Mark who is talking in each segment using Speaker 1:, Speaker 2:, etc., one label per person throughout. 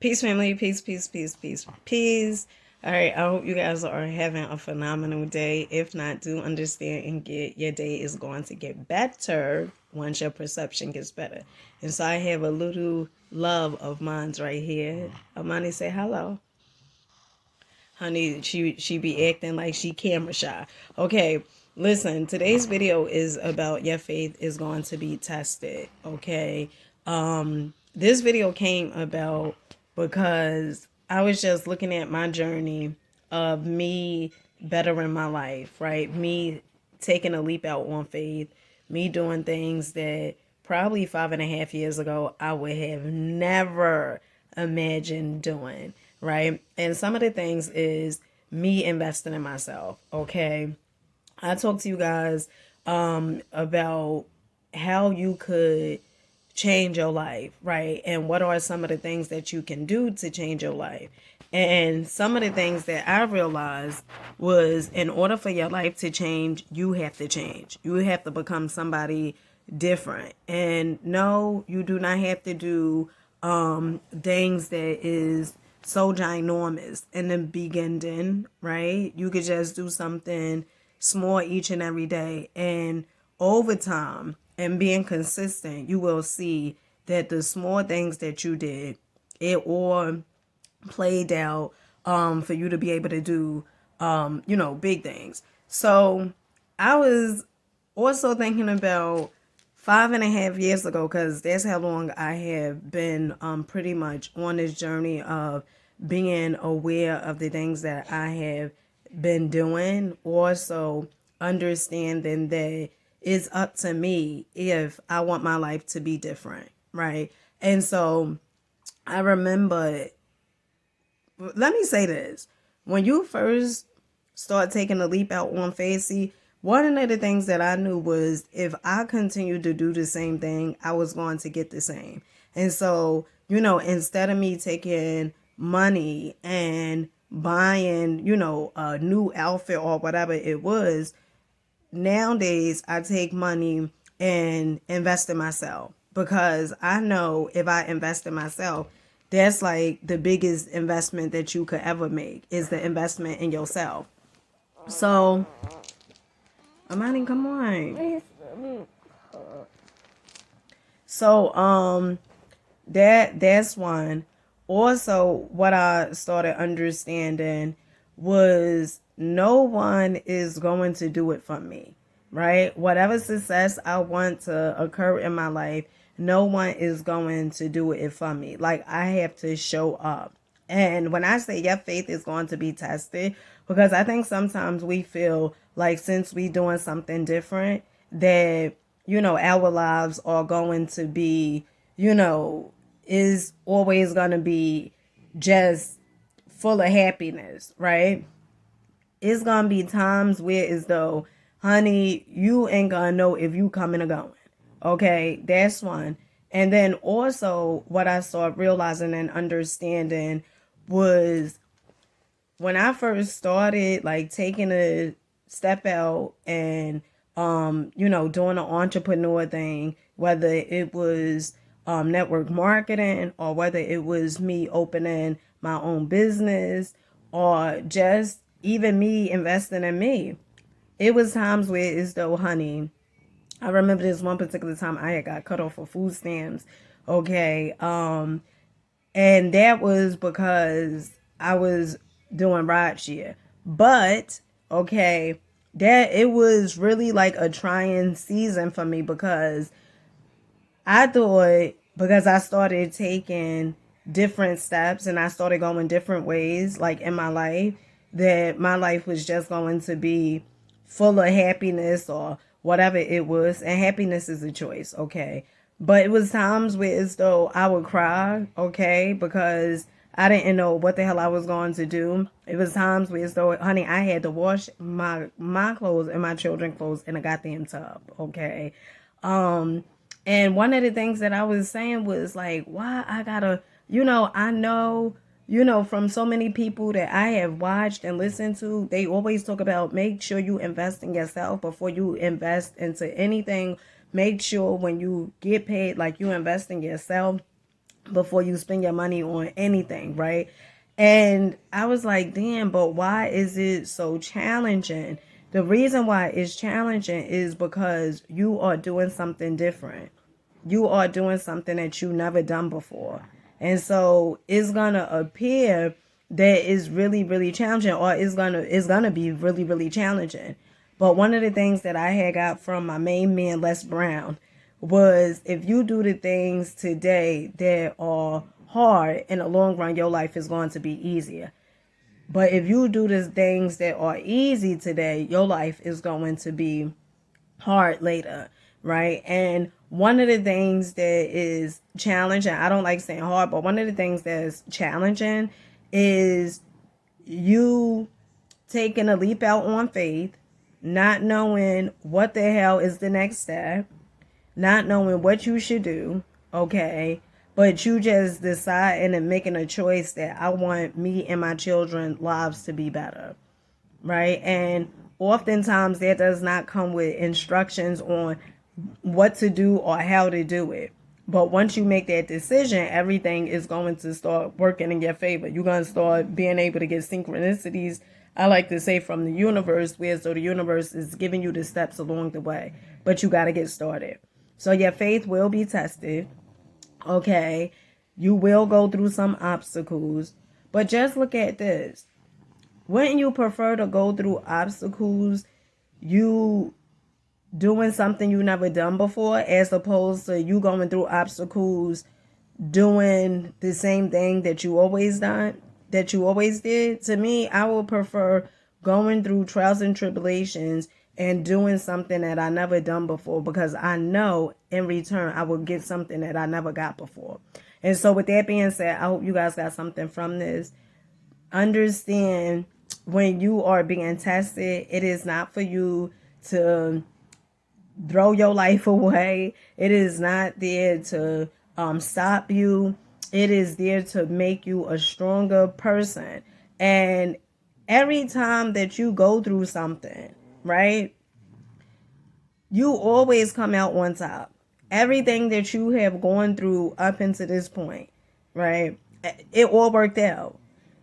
Speaker 1: Peace, family. Peace, peace, peace, peace, peace. All right. I hope you guys are having a phenomenal day. If not, do understand and get your day is going to get better once your perception gets better. And so I have a little love of mine's right here. Amani, say hello. Honey, she be acting like she camera shy. Okay, listen, today's video is about your faith is going to be tested. Okay. This video came about because I was just looking at my journey of me bettering my life, right? Me taking a leap out on faith, me doing things that probably 5.5 years ago I would have never imagined doing, right? And some of the things is me investing in myself, okay? I talked to you guys about how you could change your life, right? And what are some of the things that you can do to change your life? And some of the things that I realized was in order for your life to change, you have to change. You have to become somebody different. And no, you do not have to do things that is so ginormous in the beginning, right? You could just do something small each and every day. And over time and being consistent, you will see that the small things that you did, it all played out for you to be able to do, big things. So I was also thinking about 5.5 years ago, because that's how long I have been pretty much on this journey of being aware of the things that I have been doing. Also understanding that it's up to me if I want my life to be different, right? And so I remember, let me say this. When you first start taking a leap out on faith, see, one of the things that I knew was if I continued to do the same thing, I was going to get the same. And so, instead of me taking money and buying, a new outfit or whatever it was, nowadays I take money and invest in myself, because I know if I invest in myself, that's like the biggest investment that you could ever make, is the investment in yourself. So, Amani, come on. So, that's one. Also, what I started understanding was no one is going to do it for me, right? Whatever success I want to occur in my life, no one is going to do it for me. Like, I have to show up. And when I say your faith is going to be tested, because I think sometimes we feel like since we doing something different, that, our lives are going to be, is always going to be just full of happiness, right? It's going to be times where as though, honey, you ain't going to know if you coming or going. Okay, that's one. And then also what I started realizing and understanding was when I first started like taking a step out and doing an entrepreneur thing, whether it was network marketing or whether it was me opening my own business or just even me investing in me. It was times where it's though, honey, I remember this one particular time I had got cut off for food stamps. Okay. And that was because I was doing rideshare. But, okay, that it was really like a trying season for me, because I thought, because I started taking different steps and I started going different ways, like in my life, that my life was just going to be full of happiness or whatever it was. And happiness is a choice, okay? But it was times where as though I would cry, okay, because I didn't know what the hell I was going to do. It was times where as though, honey, I had to wash my clothes and my children's clothes in a goddamn tub, okay? And one of the things that I was saying was like, why I gotta, I know, from so many people that I have watched and listened to, they always talk about make sure you invest in yourself before you invest into anything. Make sure when you get paid, like you invest in yourself. before you spend your money on anything, right? And I was like, damn, but why is it so challenging? The reason why it's challenging is because you are doing something different. You are doing something that you never done before. And so it's gonna appear that it's really, really challenging, or it's gonna be really, really challenging. But one of the things that I had got from my main man, Les Brown, was if you do the things today that are hard, in the long run, your life is going to be easier. But if you do the things that are easy today, your life is going to be hard later, right? And one of the things that is challenging, I don't like saying hard, but one of the things that's challenging is you taking a leap out on faith, not knowing what the hell is the next step, not knowing what you should do, okay? But you just deciding and making a choice that I want me and my children's lives to be better, right? And oftentimes that does not come with instructions on what to do or how to do it. But once you make that decision, everything is going to start working in your favor. You're going to start being able to get synchronicities, I like to say, from the universe, where so the universe is giving you the steps along the way. But you got to get started. So your faith will be tested, okay? You will go through some obstacles. But just look at this. Wouldn't you prefer to go through obstacles, you doing something you never done before, as opposed to you going through obstacles doing the same thing that you always did? To me, I would prefer going through trials and tribulations and doing something that I never done before, because I know in return I will get something that I never got before. And so with that being said, I hope you guys got something from this. Understand, when you are being tested, it is not for you to throw your life away. It is not there to stop you. It is there to make you a stronger person. And every time that you go through something, right, you always come out on top. Everything that you have gone through up until this point, right, it all worked out.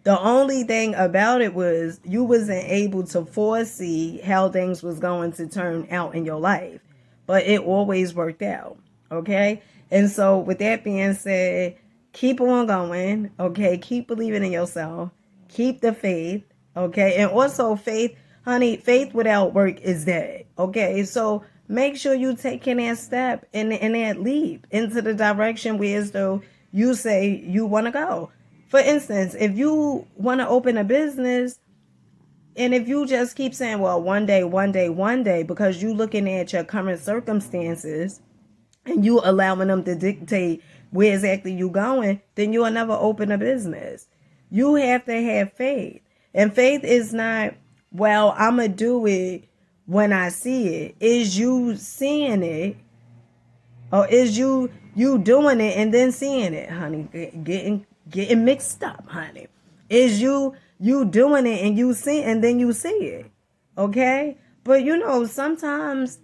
Speaker 1: The only thing about it was you wasn't able to foresee how things was going to turn out in your life. But it always worked out, okay? And so with that being said, keep on going, okay? Keep believing in yourself. Keep the faith, okay? And also faith, honey, faith without work is dead, okay? So make sure you taking that step and that leap into the direction where as though you say you want to go. For instance, if you want to open a business, and if you just keep saying, well, one day, because you looking at your current circumstances and you allowing them to dictate where exactly you going, then you will never open a business. You have to have faith. And faith is not, well, I'm going to do it when I see it. Is you seeing it, or is you doing it and then seeing it, honey? Getting mixed up, honey. Is you doing it and you see, and then you see it, okay? But sometimes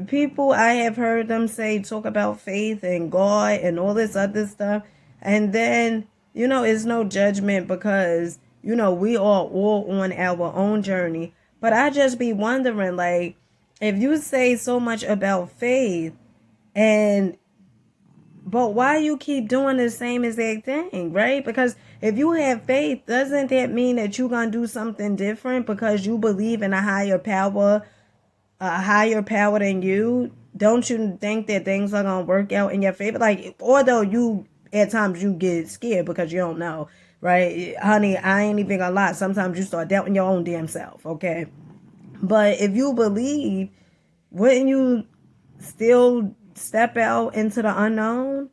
Speaker 1: people, I have heard them talk about faith and God and all this other stuff, and then it's no judgment, because we are all on our own journey. But I just be wondering, like, if you say so much about faith, but why you keep doing the same exact thing, right? Because if you have faith, doesn't that mean that you're going to do something different because you believe in a higher power than you? Don't you think that things are going to work out in your favor? Like, although at times you get scared because you don't know, right? Honey, I ain't even gonna lie. Sometimes you start doubting your own damn self, okay? But if you believe, wouldn't you still step out into the unknown?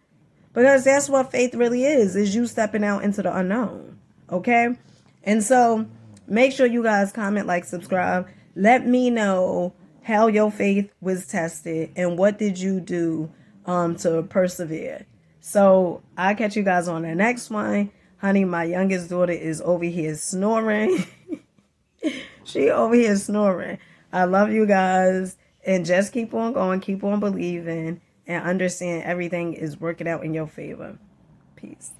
Speaker 1: Because that's what faith really is you stepping out into the unknown, okay? And so make sure you guys comment, like, subscribe. Let me know how your faith was tested and what did you do to persevere. So I'll catch you guys on the next one. Honey, my youngest daughter is over here snoring. She over here snoring. I love you guys. And just keep on going, keep on believing, and understand everything is working out in your favor. Peace.